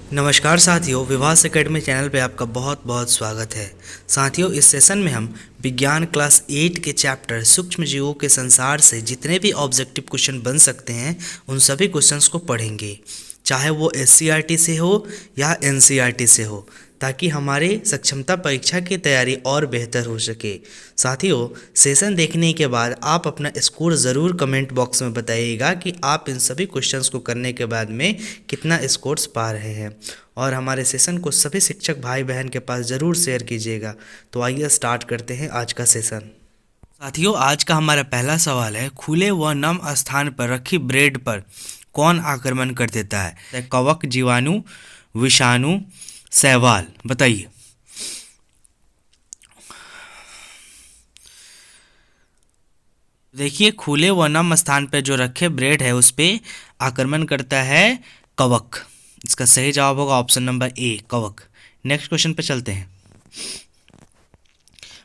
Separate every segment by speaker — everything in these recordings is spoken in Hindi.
Speaker 1: नमस्कार साथियों, विवास एकेडमी चैनल पे आपका बहुत बहुत स्वागत है। साथियों, इस सेशन में हम विज्ञान क्लास 8 के चैप्टर सूक्ष्म जीवों के संसार से जितने भी ऑब्जेक्टिव क्वेश्चन बन सकते हैं उन सभी क्वेश्चंस को पढ़ेंगे, चाहे वो एससीईआरटी से हो या एनसीईआरटी से हो, ताकि हमारी सक्षमता परीक्षा की तैयारी और बेहतर हो सके। साथियों, सेशन देखने के बाद आप अपना स्कोर ज़रूर कमेंट बॉक्स में बताइएगा कि आप इन सभी क्वेश्चंस को करने के बाद में कितना स्कोर्स पा रहे हैं, और हमारे सेशन को सभी शिक्षक भाई बहन के पास ज़रूर शेयर कीजिएगा। तो आइए स्टार्ट करते हैं आज का सेशन। साथियों, आज का हमारा पहला सवाल है, खुले व नम स्थान पर रखी ब्रेड पर कौन आक्रमण कर देता है? कवक, जीवाणु, विषाणु, शैवाल। बताइए। देखिए, खुले व नम स्थान पर जो रखे ब्रेड है उस पे आक्रमण करता है कवक। इसका सही जवाब होगा ऑप्शन नंबर ए, कवक। नेक्स्ट क्वेश्चन पे चलते हैं।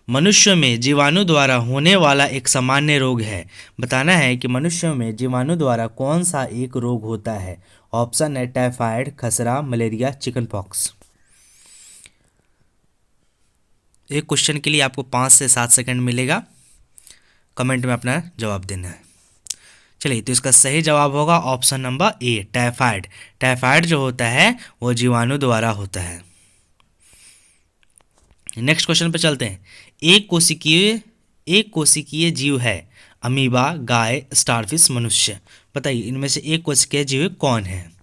Speaker 1: मनुष्य में जीवाणु द्वारा होने वाला एक सामान्य रोग है। बताना है कि मनुष्यों में जीवाणु द्वारा कौन सा एक रोग होता है। ऑप्शन है टाइफाइड, खसरा, मलेरिया, चिकन पॉक्स। एक क्वेश्चन के लिए आपको 5 से 7 सेकंड मिलेगा, कमेंट में अपना जवाब देना है। चलिए, तो इसका सही जवाब होगा ऑप्शन नंबर ए, टाइफाइड। टाइफाइड जो होता है वो जीवाणु द्वारा होता है। नेक्स्ट क्वेश्चन पे चलते हैं। एक कोशिकीय जीव है। अमीबा, गाय, स्टारफिश, मनुष्य। बताइए, इनमें से एक कोशिकीय जीव कौन है?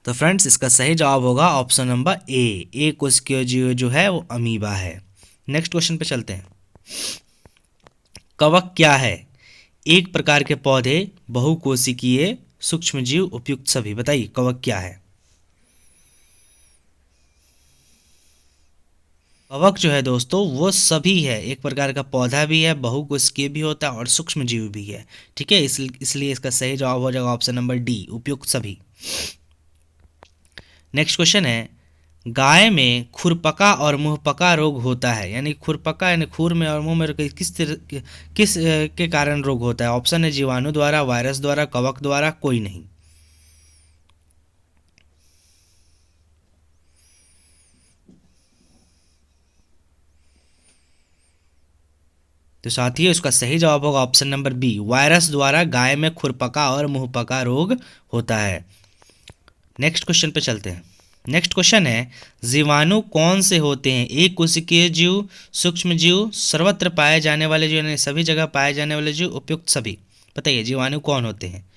Speaker 1: तो फ्रेंड्स, इसका सही जवाब होगा ऑप्शन नंबर ए, एक कोशिकीय जीव जो है वो अमीबा है। नेक्स्ट क्वेश्चन पे चलते हैं। कवक क्या है? एक प्रकार के पौधे, बहुकोशिकीय, सूक्ष्मजीव, उपयुक्त सभी। बताइए, कवक क्या है? कवक जो है दोस्तों वो सभी है, एक प्रकार का पौधा भी है, बहुकोशिकीय भी होता है और सूक्ष्मजीव भी है। ठीक है, इसलिए इसका सही जवाब हो जाएगा ऑप्शन नंबर डी, उपयुक्त सभी। नेक्स्ट क्वेश्चन है, गाय में खुरपका और मुंहपका रोग होता है। यानी खुरपका यानी खुर में और मुंह में किस के कारण रोग होता है? ऑप्शन है जीवाणु द्वारा, वायरस द्वारा, कवक द्वारा, कोई नहीं। तो साथियों, इसका सही जवाब होगा ऑप्शन नंबर बी, वायरस द्वारा गाय में खुरपका और मुंहपका रोग होता है। नेक्स्ट क्वेश्चन पे चलते हैं। नेक्स्ट क्वेश्चन है, जीवाणु कौन से होते हैं? एक कोशिकीय जीव, सूक्ष्म जीव, सर्वत्र पाए जाने वाले जीव यानी सभी जगह पाए जाने वाले जीव, उपयुक्त सभी। बताइए, जीवाणु कौन होते हैं?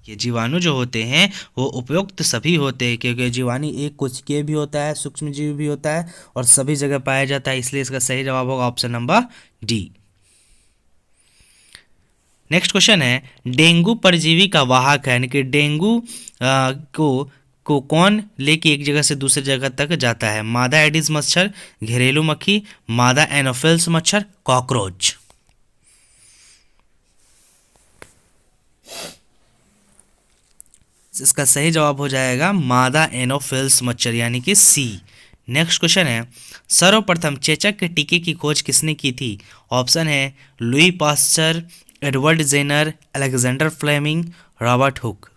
Speaker 1: ये जीवाणु जो होते हैं वो उपयुक्त सभी होते हैं, क्योंकि जीवाणु एक कोशिकीय भी होता है, सूक्ष्म जीव भी होता है और सभी जगह पाया जाता है, इसलिए इसका सही जवाब होगा option number D. Next question है, डेंगू परजीवी का वाहक है, यानी कि डेंगू को कौन लेके एक जगह से दूसरी जगह तक जाता है? मादा एडिस मच्छर, घरेलू मक्खी, मादा एनोफिल्स मच्छर, कॉकरोच। इसका सही जवाब हो जाएगा मादा एनोफिल्स मच्छर, यानी कि सी। नेक्स्ट क्वेश्चन है, सर्वप्रथम चेचक के टीके की खोज किसने की थी? ऑप्शन है Louis Pasteur, Edward Jenner, Alexander Fleming, Robert Hooke.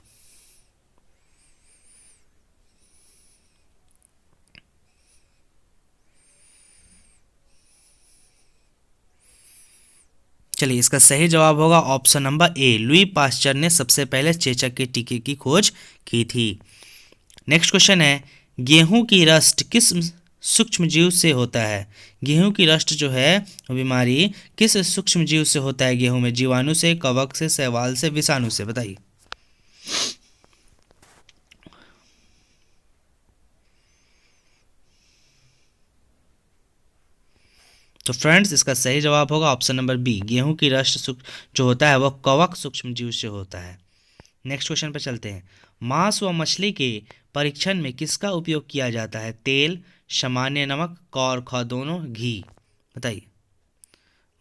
Speaker 1: चलिए, इसका सही जवाब होगा option number A, Louis Pasteur ने सबसे पहले चेचक के टीके की खोज की थी। नेक्स्ट क्वेश्चन है, गेहूं की रस्ट किस सूक्ष्म जीव से होता है? गेहूं की रस्ट जो है बीमारी किस सूक्ष्म जीव से होता है? गेहूं में जीवाणु से, कवक से, शैवाल से, विषाणु से। बताइए। तो फ्रेंड्स, इसका सही जवाब होगा ऑप्शन नंबर बी, गेहूं की रस्ट जो होता है वह कवक सूक्ष्म जीव से होता है। नेक्स्ट क्वेश्चन पर चलते हैं। मांस व मछली के परीक्षण में किसका उपयोग किया जाता है? तेल, सामान्य नमक, कौर ख दोनों, घी। बताइए,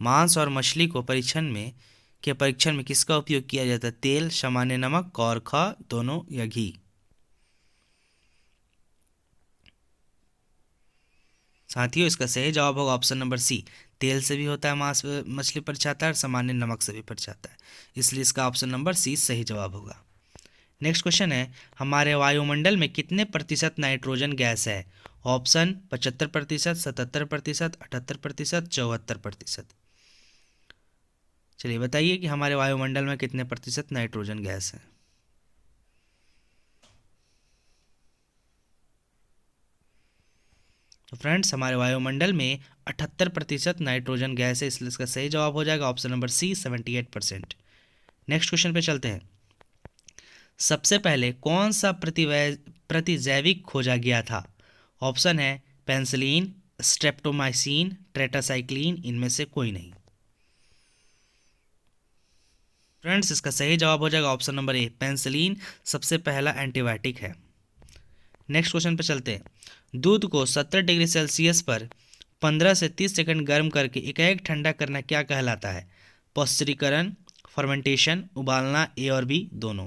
Speaker 1: मांस और मछली को परीक्षण में किसका उपयोग किया जाता है? तेल, सामान्य नमक, कौर ख दोनों या घी। साथियों इसका सही जवाब होगा ऑप्शन नंबर सी, तेल से भी होता है मांस मछली पर जाता है और सामान्य नमक से भी पर जाता है, इसलिए इसका ऑप्शन नंबर सी सही जवाब होगा। नेक्स्ट क्वेश्चन है, हमारे वायुमंडल में कितने प्रतिशत नाइट्रोजन गैस है? ऑप्शन 75%, 77%, 78%, 74%। चलिए बताइए कि हमारे वायुमंडल में कितने प्रतिशत नाइट्रोजन गैस है। तो फ्रेंड्स हमारे वायुमंडल में 78% नाइट्रोजन गैस है, इसलिए इसका सही जवाब हो जाएगा option number C 78%। Next question पे चलते हैं। सबसे पहले कौन सा प्रतिजैविक खोजा गया था? ऑप्शन है पेंसिलिन, स्ट्रेप्टोमाइसिन, टेट्रासाइक्लिन, इनमें से कोई नहीं। फ्रेंड्स इसका सही जवाब हो जाएगा ऑप्शन नंबर ए, पेंसिलिन सबसे पहला एंटीबायोटिक है। नेक्स्ट क्वेश्चन पे चलते हैं। दूध को 70 डिग्री सेल्सियस पर 15 से 30 सेकंड गर्म करके एकाएक ठंडा करना क्या कहलाता है? पौष्टिरीकरण, फर्मेंटेशन, उबालना, ए और बी दोनों।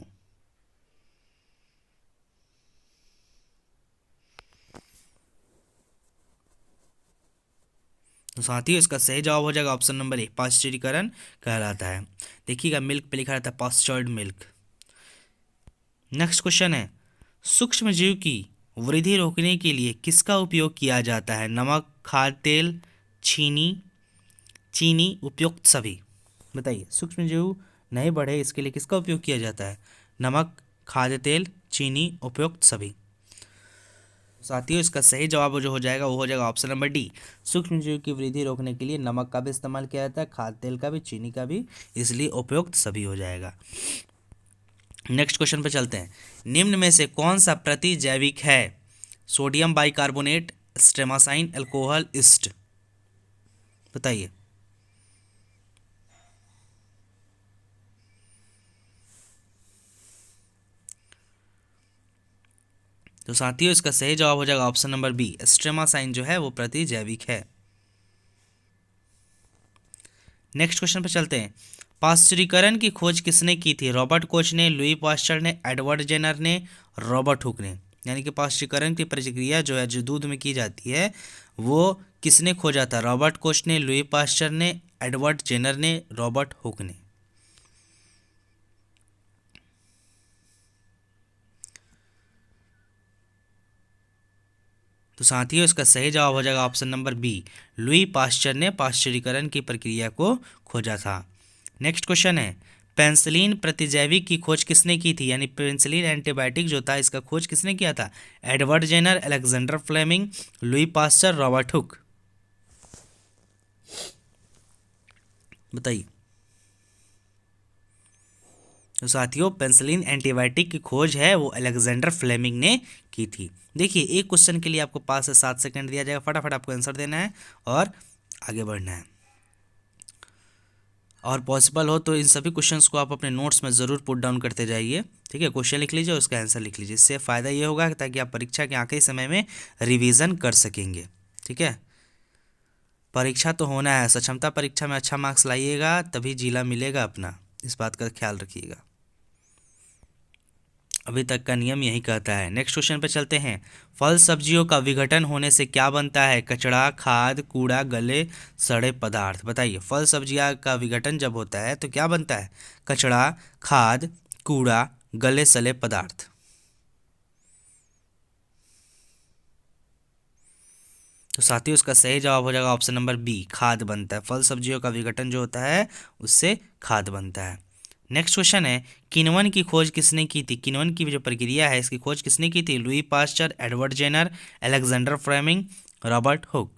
Speaker 1: तो साथियों इसका सही जवाब हो जाएगा ऑप्शन नंबर ए, पाश्चुरीकरण कहलाता है। देखिएगा मिल्क पे लिखा रहता है पाश्चर्ड मिल्क। नेक्स्ट क्वेश्चन है, सूक्ष्म जीव की वृद्धि रोकने के लिए किसका उपयोग किया जाता है? नमक, खाद्य तेल, चीनी, उपयुक्त सभी। बताइए सूक्ष्म जीव नहीं बढ़े इसके लिए किसका उपयोग किया जाता है? नमक, खाद्य तेल, चीनी, उपयुक्त सभी। साथियों इसका सही जवाब जो हो जाएगा वो हो जाएगा ऑप्शन नंबर डी, सूक्ष्म जीव की वृद्धि रोकने के लिए नमक का भी इस्तेमाल किया जाता है, खाद्य तेल का भी, चीनी का भी, इसलिए उपयुक्त सभी हो जाएगा। नेक्स्ट क्वेश्चन पे चलते हैं। निम्न में से कौन सा प्रतिजैविक है? Sodium bicarbonate, streptomycin, alcohol, yeast. बताइए। तो साथियों इसका सही जवाब हो जाएगा ऑप्शन नंबर बी, स्ट्रेमासाइन जो है वो प्रतिजैविक है। नेक्स्ट क्वेश्चन पे चलते हैं। पाश्चुरीकरण की खोज किसने की थी? रॉबर्ट कोच ने, लुई पाश्चर ने, एडवर्ड जेनर ने, रॉबर्ट हुक ने। यानी कि पाश्चुरीकरण की प्रक्रिया जो है जो दूध में की जाती है वो किसने खोजा था? रॉबर्ट कोच ने, लुई पाश्चर ने, एडवर्ड जेनर ने, रॉबर्ट हुक ने। तो साथियों इसका सही जवाब हो जाएगा option number B, Louis Pasteur ने पाश्चुरीकरण की प्रक्रिया को खोजा था। नेक्स्ट क्वेश्चन है, पेंसिलिन प्रतिजैविक की खोज किसने की थी? यानी पेंसिलिन एंटीबायोटिक जो था इसका खोज किसने किया था? Edward Jenner, Alexander Fleming, Louis Pasteur, Robert Hooke. बताइए। तो साथियों पेंसिलिन एंटीबायोटिक की खोज है वो अलेक्जेंडर फ्लेमिंग ने की थी। देखिए एक क्वेश्चन के लिए आपको 5 से 7 सेकंड दिया जाएगा, फटाफट आपको आंसर देना है और आगे बढ़ना है। और पॉसिबल हो तो इन सभी क्वेश्चंस को आप अपने नोट्स में ज़रूर पुट डाउन करते जाइए। ठीक है, क्वेश्चन लिख लीजिए और उसका आंसर लिख लीजिए। इससे फ़ायदा ये होगा ताकि आप परीक्षा के आखिरी समय में रिवीजन कर सकेंगे। ठीक है, परीक्षा तो होना है, सक्षमता परीक्षा में अच्छा मार्क्स लाइएगा तभी जिला मिलेगा अपना, इस बात का ख्याल रखिएगा। अभी तक का नियम यही कहता है। नेक्स्ट क्वेश्चन पे चलते हैं। फल सब्जियों का विघटन होने से क्या बनता है? कचड़ा, खाद, कूड़ा, गले सड़े पदार्थ। बताइए फल सब्जियां का विघटन जब होता है तो क्या बनता है? कचड़ा, खाद, कूड़ा, गले सड़े पदार्थ। तो साथियों इसका सही जवाब हो जाएगा ऑप्शन नंबर बी, खाद बनता है। फल सब्जियों का विघटन जो होता है उससे खाद बनता है। नेक्स्ट क्वेश्चन है, किण्वन की खोज किसने की थी? किण्वन की जो प्रक्रिया है इसकी खोज किसने की थी? Louis Pasteur, Edward Jenner, Alexander Fleming, Robert Hooke.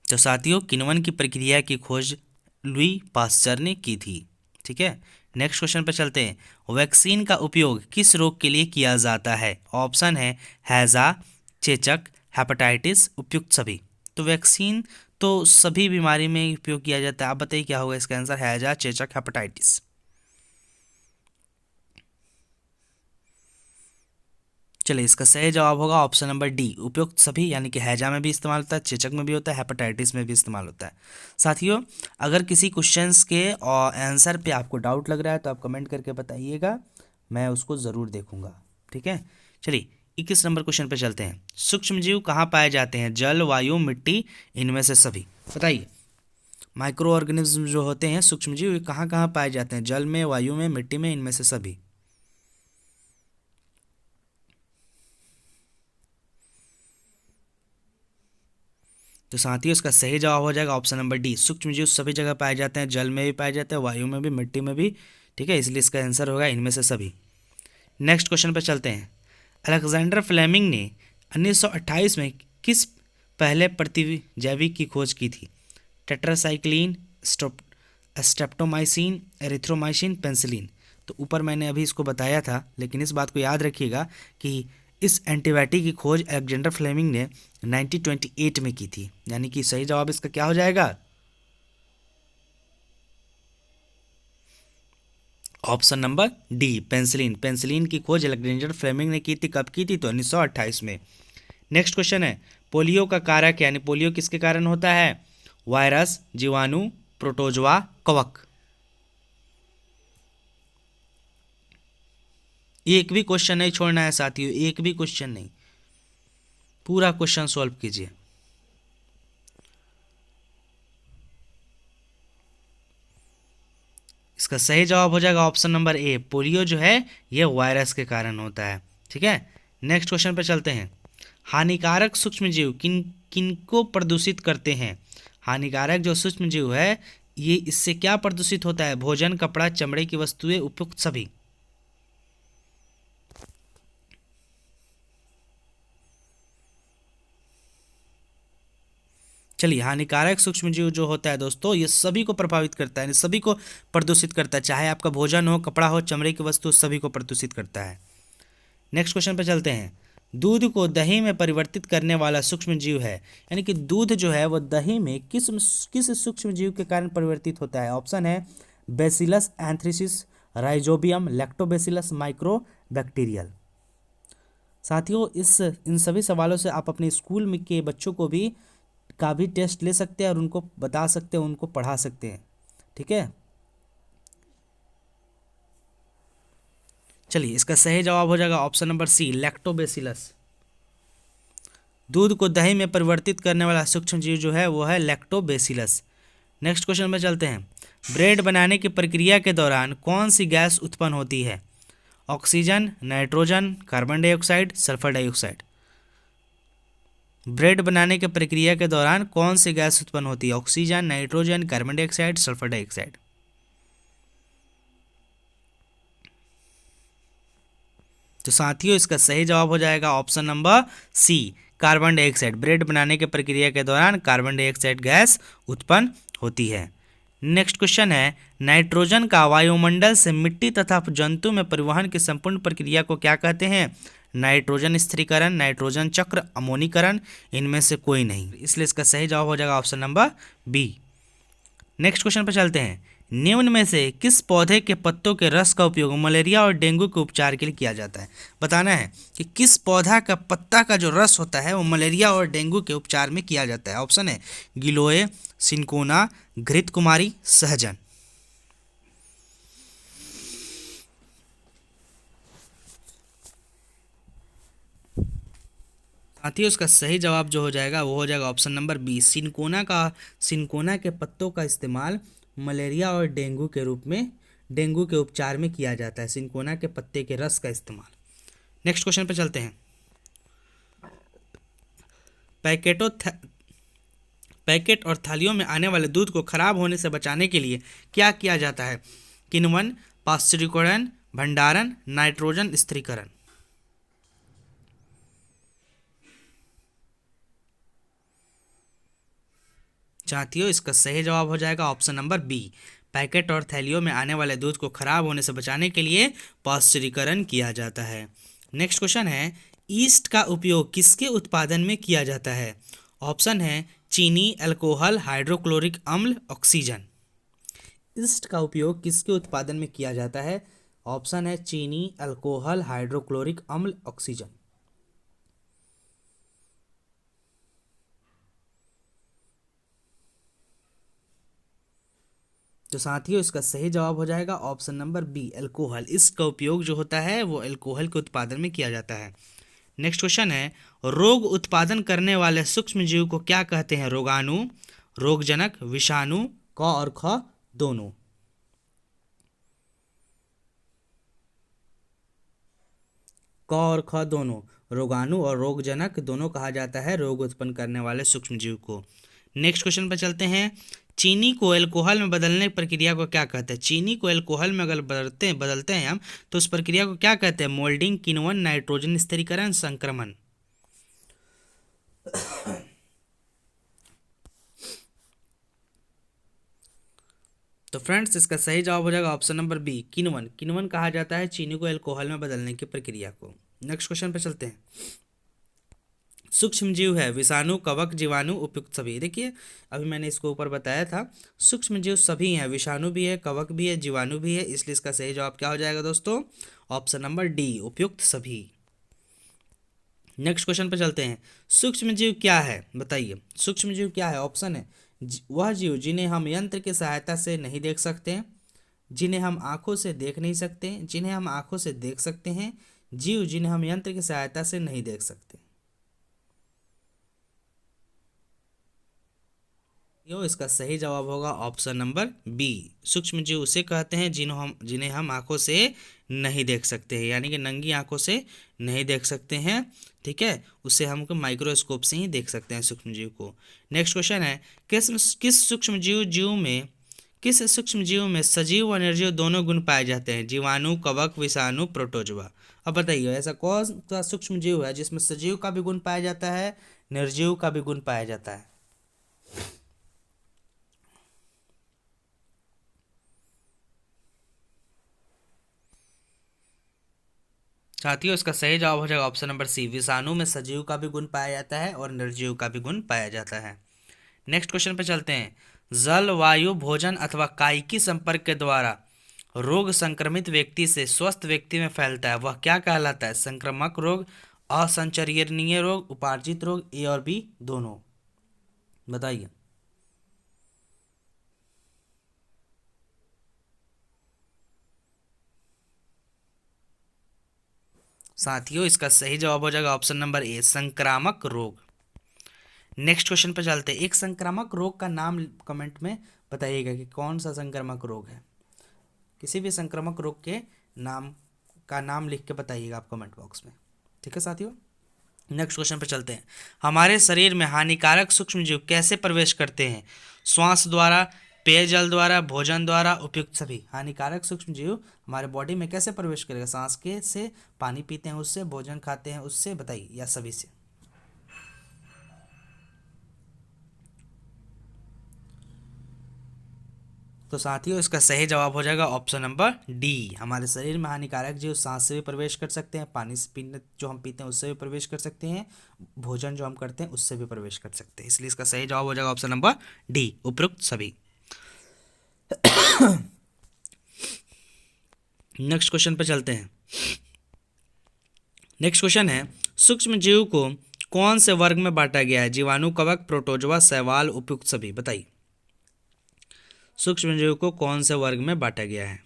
Speaker 1: तो साथियों किण्वन की प्रक्रिया की खोज लुई पाश्चर ने की थी। ठीक है, नेक्स्ट क्वेश्चन पर चलते हैं। वैक्सीन का उपयोग किस रोग के लिए किया जाता है? ऑप्शन है हैजा, चेचक, हेपेटाइटिस, उपयुक्त सभी। तो वैक्सीन तो सभी बीमारी में उपयोग किया जाता है। आप बताइए क्या होगा इसका आंसर? हैजा, चेचक, हेपेटाइटिस। चलिए, इसका सही जवाब होगा ऑप्शन नंबर डी, उपयुक्त सभी, यानी कि हैजा में भी इस्तेमाल होता है, चेचक में भी होता है, हेपेटाइटिस में भी इस्तेमाल होता है। साथियों, अगर किसी क्वेश्चंस के आंसर पे आपको डाउट लग रहा है तो आप कमेंट करके बताइएगा, मैं उसको ज़रूर देखूंगा। ठीक है, चलिए 21 नंबर क्वेश्चन पे चलते हैं। सूक्ष्म जीव कहाँ पाए जाते हैं? जल, वायु, मिट्टी, इनमें से सभी। बताइए, माइक्रो ऑर्गेनिज्म जो होते हैं सूक्ष्म जीव, ये कहाँ कहाँ पाए जाते हैं? जल में, वायु में, मिट्टी में, इनमें से सभी। तो साथियों, इसका सही जवाब हो जाएगा ऑप्शन नंबर डी, सूक्ष्म जीव सभी जगह पाए जाते हैं, जल में भी पाए जाते हैं, वायु में भी, मिट्टी में भी। ठीक है, इसलिए इसका आंसर होगा इनमें से सभी। नेक्स्ट क्वेश्चन पर चलते हैं। अलेक्जेंडर फ्लेमिंग ने 1928 में किस पहले प्रतिजैविक की खोज की थी? Tetracycline, streptomycin, erythromycin, penicillin. तो ऊपर मैंने अभी इसको बताया था, लेकिन इस बात को याद रखिएगा कि इस एंटीबायोटिक की खोज अलेक्जेंडर फ्लेमिंग ने 1928 में की थी, यानी कि सही जवाब इसका क्या हो जाएगा? Option number D, penicillin. Penicillin की खोज अलेक्जेंडर फ्लेमिंग ने की थी, कब की थी? तो 1928 में। नेक्स्ट क्वेश्चन है, पोलियो का कारक, यानी पोलियो किसके कारण होता है? वायरस, जीवाणु, प्रोटोजोआ, कवक। एक भी क्वेश्चन नहीं छोड़ना है साथियों, एक भी क्वेश्चन नहीं, पूरा क्वेश्चन सॉल्व कीजिए। इसका सही जवाब हो जाएगा ऑप्शन नंबर ए, पोलियो जो है ये वायरस के कारण होता है। ठीक है, नेक्स्ट क्वेश्चन पर चलते हैं। हानिकारक सूक्ष्म जीव किन किनको प्रदूषित करते हैं? हानिकारक जो सूक्ष्म जीव है, ये इससे क्या प्रदूषित होता है? भोजन, कपड़ा, चमड़े की वस्तुएं, उपयुक्त सभी। चलिए, हानिकारक सूक्ष्म जीव जो होता है दोस्तों, ये सभी को प्रभावित करता है, सभी को प्रदूषित करता है, चाहे आपका भोजन हो, कपड़ा हो, चमड़े की वस्तु, सभी को प्रदूषित करता है। नेक्स्ट क्वेश्चन पे चलते हैं। दूध को दही में परिवर्तित करने वाला सूक्ष्म जीव है, यानी कि दूध जो है वो दही में किस किस सूक्ष्म जीव के कारण परिवर्तित होता है? ऑप्शन है bacillus anthracis, rhizobium, lactobacillus, micro bacterial. साथियों, इस इन सभी सवालों से आप अपने स्कूल में के बच्चों को भी का भी टेस्ट ले सकते हैं और उनको बता सकते हैं, उनको पढ़ा सकते हैं। ठीक है, चलिए, इसका सही जवाब हो जाएगा ऑप्शन नंबर सी, लैक्टोबैसिलस। दूध को दही में परिवर्तित करने वाला सूक्ष्म जीव जो है वो है लैक्टोबैसिलस। नेक्स्ट क्वेश्चन में चलते हैं। ब्रेड बनाने की प्रक्रिया के दौरान कौन सी गैस उत्पन्न होती है? Oxygen, nitrogen, carbon dioxide, sulphur dioxide. Bread बनाने की प्रक्रिया के दौरान कौन सी गैस उत्पन्न होती है? Oxygen, nitrogen, carbon dioxide, sulphur dioxide. तो साथियों, इसका सही जवाब हो जाएगा option number C, carbon dioxide. Bread बनाने की प्रक्रिया के दौरान कार्बन डाइऑक्साइड गैस उत्पन्न होती है। नेक्स्ट क्वेश्चन है, नाइट्रोजन का वायुमंडल से मिट्टी तथा जंतु में परिवहन की संपूर्ण प्रक्रिया को क्या कहते हैं? नाइट्रोजन स्थिरीकरण, नाइट्रोजन चक्र, अमोनीकरण, इनमें से कोई नहीं, इसलिए इसका सही जवाब हो जाएगा option number B. Next question पर चलते हैं। निम्न में से किस पौधे के पत्तों के रस का उपयोग मलेरिया और डेंगू के उपचार के लिए किया जाता है? बताना है कि किस पौधा का पत्ता का जो रस होता है वो मलेरिया और डेंगू के उपचार में किया जाता है। ऑप्शन है गिलोय, सिंकोना, घृत कुमारी, सहजन। साथियों, इसका सही जवाब जो हो जाएगा वो हो जाएगा ऑप्शन नंबर बी, सिंकोना के पत्तों का इस्तेमाल मलेरिया और डेंगू के रूप में, डेंगू के उपचार में किया जाता है, सिंकोना के पत्ते के रस का इस्तेमाल। नेक्स्ट क्वेश्चन पे चलते हैं। पैकेटों पैकेट और थालियों में आने वाले दूध को खराब होने से बचाने के लिए क्या किया जाता है? किण्वन, पाश्चुरीकरण, भंडारण, नाइट्रोजन स्थिरीकरण। साथियों, इसका सही जवाब हो जाएगा ऑप्शन नंबर बी, पैकेट और थैलियों में आने वाले दूध को खराब होने से बचाने के लिए पाश्चुरीकरण किया जाता है। नेक्स्ट क्वेश्चन है, ईस्ट का उपयोग किसके उत्पादन में किया जाता है? ऑप्शन है चीनी, अल्कोहल, हाइड्रोक्लोरिक अम्ल, ऑक्सीजन। ईस्ट का उपयोग किसके उत्पादन में किया जाता है? ऑप्शन है चीनी, अल्कोहल, हाइड्रोक्लोरिक अम्ल, ऑक्सीजन। तो साथियों इसका सही जवाब हो जाएगा ऑप्शन नंबर बी, अल्कोहल। इसका उपयोग जो होता है वो अल्कोहल के उत्पादन में किया जाता है। नेक्स्ट क्वेश्चन है, रोग उत्पादन करने वाले सूक्ष्म जीव को क्या कहते हैं? रोगाणु, रोगजनक, विषाणु, क और ख दोनों। क और ख दोनों, रोगाणु और रोगजनक दोनों कहा जाता है रोग उत्पन्न करने वाले सूक्ष्म जीव को। नेक्स्ट क्वेश्चन पर चलते हैं, चीनी को अल्कोहल में बदलने की प्रक्रिया को क्या कहते हैं? चीनी को अल्कोहल में अगर बदलते हैं हम तो उस प्रक्रिया को क्या कहते हैं? मोल्डिंग, किण्वन, नाइट्रोजन स्थिरीकरण, संक्रमण। तो फ्रेंड्स इसका सही जवाब हो जाएगा ऑप्शन नंबर बी, किण्वन। किण्वन कहा जाता है चीनी को अल्कोहल में बदलने की प्रक्रिया को। नेक्स्ट क्वेश्चन पे चलते हैं, सूक्ष्म जीव है विषाणु, कवक, जीवाणु, उपयुक्त सभी। देखिए अभी मैंने इसको ऊपर बताया था, सूक्ष्म जीव सभी हैं, विषाणु भी है, कवक भी है, जीवाणु भी है, इसलिए इसका सही जवाब क्या हो जाएगा दोस्तों? ऑप्शन नंबर डी, उपयुक्त सभी। नेक्स्ट क्वेश्चन पे चलते हैं, सूक्ष्म जीव क्या है? बताइए सूक्ष्म जीव क्या है? ऑप्शन है वह जीव जिन्हें हम यंत्र की सहायता से नहीं देख सकते, जिन्हें हम आंखों से देख नहीं सकते, जिन्हें हम आंखों से देख सकते हैं, जीव जिन्हें हम यंत्र की सहायता से नहीं देख सकते। यो इसका सही जवाब होगा ऑप्शन नंबर बी, सूक्ष्म जीव उसे कहते हैं जिन्हें हम आंखों से नहीं देख सकते हैं, यानी कि नंगी आंखों से नहीं देख सकते हैं। ठीक है, उसे हमको माइक्रोस्कोप से ही देख सकते हैं सूक्ष्म जीव को। नेक्स्ट क्वेश्चन है, किस सूक्ष्म जीव में सजीव और निर्जीव दोनों गुण पाए जाते हैं? जीवाणु, कवक, विषाणु, प्रोटोजोआ। अब बताइए ऐसा कौन सा सूक्ष्म जीव है जिसमें सजीव का भी गुण पाया जाता है, निर्जीव का भी गुण पाया जाता है? साथियों इसका सही जवाब हो जाएगा ऑप्शन नंबर सी, विषाणु में सजीव का भी गुण पाया जाता है और निर्जीव का भी गुण पाया जाता है। नेक्स्ट क्वेश्चन पे चलते हैं, जल, वायु, भोजन अथवा कायिकी संपर्क के द्वारा रोग संक्रमित व्यक्ति से स्वस्थ व्यक्ति में फैलता है, वह क्या कहलाता है? संक्रामक रोग, असंचरणीय रोग, उपार्जित रोग, ए और बी दोनों। बताइए। साथियों इसका सही जवाब हो जाएगा ऑप्शन नंबर ए, संक्रामक रोग। नेक्स्ट क्वेश्चन पे चलते हैं, एक संक्रामक रोग का नाम कमेंट में बताइएगा कि कौन सा संक्रामक रोग है। किसी भी संक्रामक रोग के नाम लिख के बताइएगा आप कमेंट बॉक्स में। ठीक है साथियों, नेक्स्ट क्वेश्चन पे चलते हैं, हमारे शरीर में हानिकारक सूक्ष्म जीव कैसे प्रवेश करते हैं? श्वास द्वारा, पेयजल द्वारा, भोजन द्वारा, उपयुक्त सभी। हानिकारक सूक्ष्म जीव हमारे बॉडी में कैसे प्रवेश करेगा? सांस के से, पानी पीते हैं उससे, भोजन खाते हैं उससे, बताइए, या सभी से? तो साथियों इसका सही जवाब हो जाएगा ऑप्शन नंबर डी, हमारे शरीर में हानिकारक जीव सांस से भी प्रवेश कर सकते हैं, पानी से पीने जो हम पीते हैं उससे भी प्रवेश कर सकते हैं, भोजन जो हम करते हैं उससे भी प्रवेश कर सकते हैं, इसलिए इसका सही जवाब हो जाएगा ऑप्शन नंबर डी, उपयुक्त सभी। नेक्स्ट क्वेश्चन पे चलते हैं, नेक्स्ट क्वेश्चन है, सूक्ष्म जीव को कौन से वर्ग में बांटा गया है? जीवाणु, कवक, प्रोटोजोआ, शैवाल, उपयुक्त सभी। बताइए सूक्ष्म जीव को कौन से वर्ग में बांटा गया है?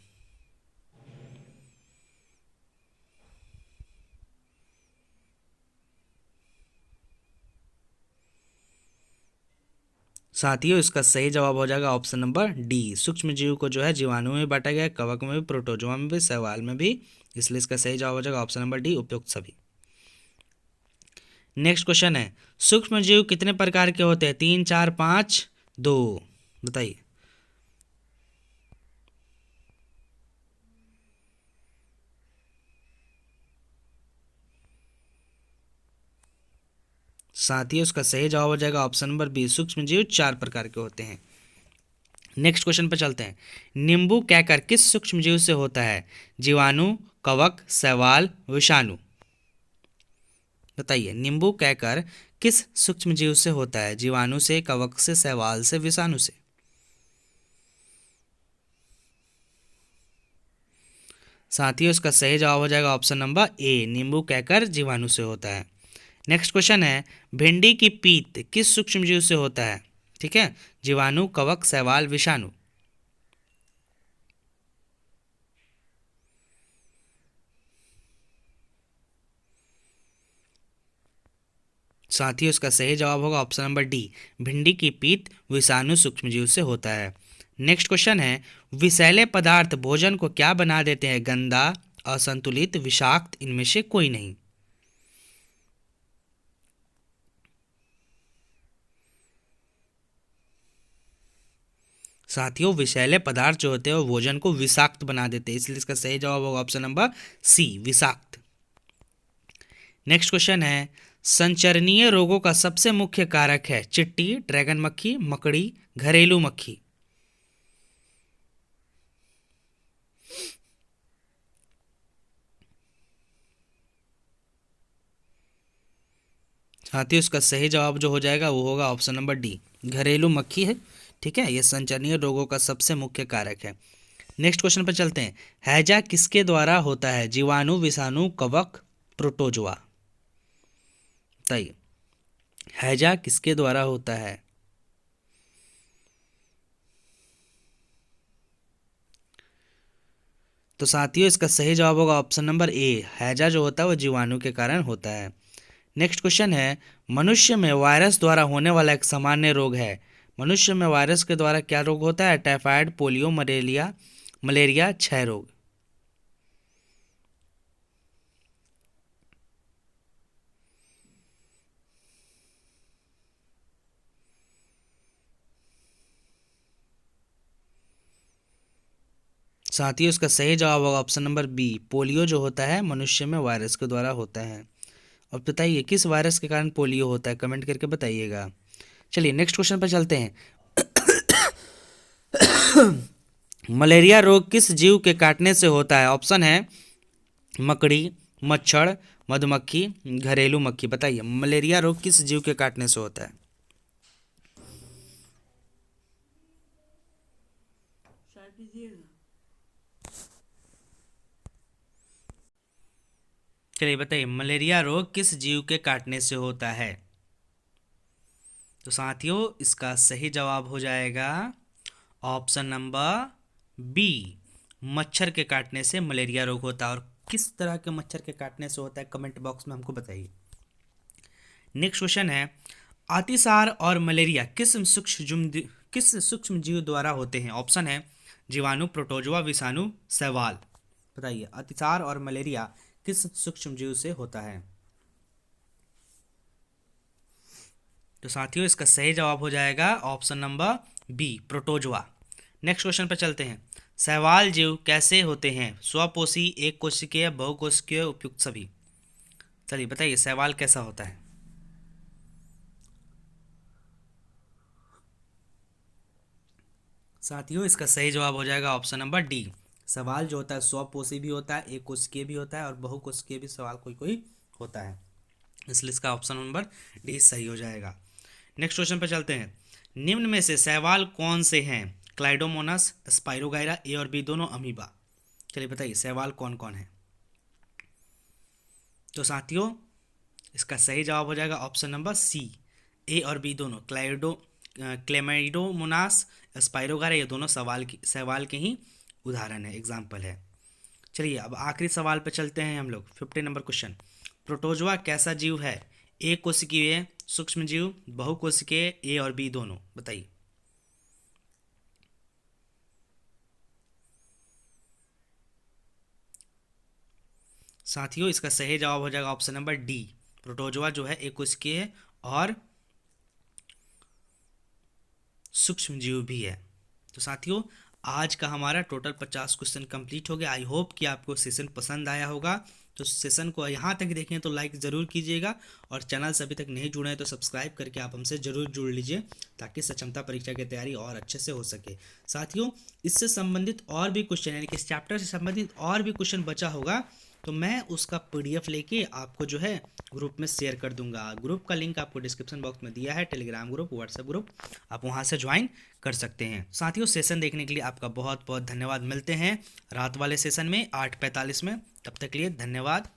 Speaker 1: साथियों इसका सही जवाब हो जाएगा ऑप्शन नंबर डी, सूक्ष्म जीव को जो है जीवाणु में बांटा गया है, कवक में भी, प्रोटोजोआ में भी, शैवाल में भी, इसलिए इसका सही जवाब हो जाएगा ऑप्शन नंबर डी, उपयुक्त सभी। नेक्स्ट क्वेश्चन है, सूक्ष्म जीव कितने प्रकार के होते हैं? 3, 4, 5, 2। बताइए। साथियों इसका सही जवाब हो जाएगा ऑप्शन नंबर बी, सूक्ष्म जीव 4 प्रकार के होते हैं। नेक्स्ट क्वेश्चन पर चलते हैं, नींबू कैकर किस सूक्ष्म जीव से होता है? जीवाणु, कवक, शैवाल, विषाणु। बताइए नींबू कैकर किस सूक्ष्म जीव से होता है? जीवाणु से, कवक से, शैवाल से, विषाणु से। साथियों इसका सही जवाब हो जाएगा ऑप्शन नंबर ए, नींबू कैकर जीवाणु से होता है। नेक्स्ट क्वेश्चन है, भिंडी की पीत किस सूक्ष्म जीव से होता है? ठीक है, जीवाणु, कवक, शैवाल, विषाणु। साथियों इसका सही जवाब होगा ऑप्शन नंबर डी, भिंडी की पीत विषाणु सूक्ष्मजीव से होता है। नेक्स्ट क्वेश्चन है, विषैले पदार्थ भोजन को क्या बना देते हैं? गंदा, असंतुलित, विषाक्त, इनमें से कोई नहीं। साथियों विषैले पदार्थ जो होते हैं वो भोजन को विषाक्त बना देते हैं, इसलिए इसका सही जवाब होगा ऑप्शन नंबर सी, विषाक्त। नेक्स्ट क्वेश्चन है, संचरणीय रोगों का सबसे मुख्य कारक है? चिट्टी, ड्रैगन मक्खी, मकड़ी, घरेलू मक्खी। साथियों इसका सही जवाब जो हो जाएगा वो होगा ऑप्शन नंबर डी, घरेलू मक्खी है। ठीक है, ये संचरणीय रोगों का सबसे मुख्य कारक है। नेक्स्ट क्वेश्चन पर चलते हैं, हैजा किसके द्वारा होता है? जीवाणु, विषाणु, कवक, प्रोटोजोआ। बताइए, हैजा किसके द्वारा होता है? तो साथियों इसका सही जवाब होगा ऑप्शन नंबर ए, हैजा जो होता है वो जीवाणु के कारण होता है। नेक्स्ट क्वेश्चन है, मनुष्य में वायरस द्वारा होने वाला एक सामान्य रोग है? मनुष्य में वायरस के द्वारा क्या रोग होता है? टाइफाइड, पोलियो, मलेरिया, क्षय रोग। साथियों इसका सही जवाब होगा ऑप्शन नंबर बी, पोलियो जो होता है मनुष्य में वायरस के द्वारा होता है। और बताइए किस वायरस के कारण पोलियो होता है, कमेंट करके बताइएगा। चलिए नेक्स्ट क्वेश्चन पर चलते हैं। मलेरिया रोग किस जीव के काटने से होता है? ऑप्शन है मकड़ी, मच्छर, मधुमक्खी, घरेलू मक्खी। बताइए मलेरिया रोग किस जीव के काटने से होता है? चलिए बताइए मलेरिया रोग किस जीव के काटने से होता है? तो साथियों इसका सही जवाब हो जाएगा ऑप्शन नंबर बी, मच्छर के काटने से मलेरिया रोग होता है। और किस तरह के मच्छर के काटने से होता है कमेंट बॉक्स में हमको बताइए। नेक्स्ट क्वेश्चन है, अतिसार और मलेरिया किस सूक्ष्म जीव द्वारा होते हैं? ऑप्शन है जीवाणु, प्रोटोजोआ, विषाणु, शैवाल। बताइए अतिसार और मलेरिया किस सूक्ष्म जीव से होता है? तो साथियों इसका सही जवाब हो जाएगा option number B, protozoa. Next question पर चलते हैं, शैवाल जीव कैसे होते हैं? स्वपोषी, एक कोशिकीय, बहुकोशिकीय, उपयुक्त सभी। चलिए बताइए शैवाल कैसा होता है? साथियों इसका सही जवाब हो जाएगा ऑप्शन नंबर डी, शैवाल जो होता है स्वपोषी भी होता है, एक कोशिकीय भी होता है और बहुकोशिकीय भी शैवाल कोई कोई होता है, इसलिए इसका ऑप्शन नंबर डी सही हो जाएगा। नेक्स्ट क्वेश्चन पर चलते हैं, निम्न में से शैवाल कौन से हैं? क्लाइडोमोनास, स्पाइरोगाइरा, ए और बी दोनों, अमीबा। चलिए बताइए शैवाल कौन कौन है? तो साथियों इसका सही जवाब हो जाएगा ऑप्शन नंबर सी, ए और बी दोनों, क्लेमाइडोमोनास, स्पाइरोगाइरा, ये दोनों शैवाल के ही उदाहरण है, एग्जाम्पल है। चलिए अब आखिरी सवाल पे चलते हैं हम लोग, 50 नंबर क्वेश्चन, प्रोटोजोआ कैसा जीव है? एक कोशिकीय, सूक्ष्म जीव, बहुकोशिकीय, ए और बी दोनों। बताइए। साथियों इसका सही जवाब हो जाएगा ऑप्शन नंबर डी, प्रोटोजोआ जो है एक कोशिकीय और सूक्ष्म जीव भी है। तो साथियों आज का हमारा टोटल 50 क्वेश्चन कंप्लीट हो गया। आई होप कि आपको सेशन पसंद आया होगा। तो सेशन को यहाँ तक देखें तो लाइक ज़रूर कीजिएगा और चैनल से अभी तक नहीं जुड़े हैं तो सब्सक्राइब करके आप हमसे ज़रूर जुड़ लीजिए ताकि सक्षमता परीक्षा की तैयारी और अच्छे से हो सके। साथियों इससे संबंधित और भी क्वेश्चन यानी कि इस चैप्टर से संबंधित और भी क्वेश्चन बचा होगा तो मैं उसका PDF लेके आपको जो है ग्रुप में शेयर कर दूंगा। ग्रुप का लिंक आपको डिस्क्रिप्शन बॉक्स में दिया है, टेलीग्राम ग्रुप, व्हाट्सएप ग्रुप, आप वहां से ज्वाइन कर सकते हैं। साथियों सेशन देखने के लिए आपका बहुत बहुत धन्यवाद। मिलते हैं रात वाले सेशन में 8:45 में, तब तक के लिए धन्यवाद।